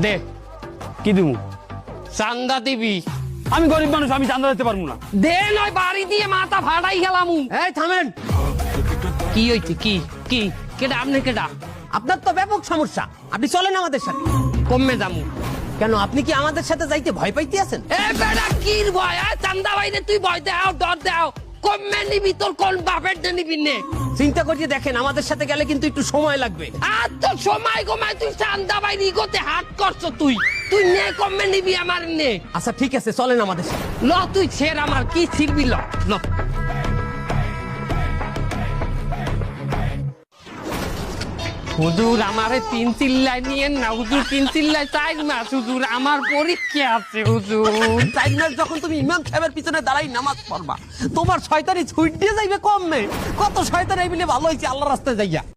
দে কি দিমু? চান্দা দিবি। আমি গরিব মানুষ, আমি চাঁদা দিতে পারবো না। দে নয় বাড়ি দিয়ে মাথা ফাটাই গেলাম। এই থামেন, কি হইছে? কি কি কেডা? আপনি কেডা? আপনার তো ব্যাপক সমস্যা, আপনি চলেন আমাদের সাথে। কমে যামু কেন, আপনি কি আমাদের সাথে যাইতে ভয় পাইতে আছেন? এ বেটা কির ভয়? চান্দা বাইরে তুই ভয় দেও, ডর দেও। কমে নিবি, তোর কোন বাপের দে নিবি নে? চিন্তা করিয়ে দেখেন, আমাদের সাথে গেলে কিন্তু একটু সময় লাগবে। আর তো সময় কমায় তুই চান্দা বাইরে ইগোতে হাত করছো। তুই তুই নে, কমে নিবি আমার নে। আচ্ছা ঠিক আছে, চলেন আমাদের সাথে। ল তুই ছেড়, আমার কি ছিড়বি? ল ল। হুজুর আমারে 3 চিল্লাই নিয়েন না হুজুর, 3 চিল্লাই 4 মাস হুজুর, আমার পরীক্ষা আছে হুজুর। 4 মাস যখন তুমি ইমাম সাহেবের পিছনে দাঁড়াই নামাজ পড়বা, তোমার শয়তানি ছুট দিয়ে যাইবে কমবে। কত শয়তান এই বলে ভালো হয়েছে আল্লাহর রাস্তায় যাইয়া।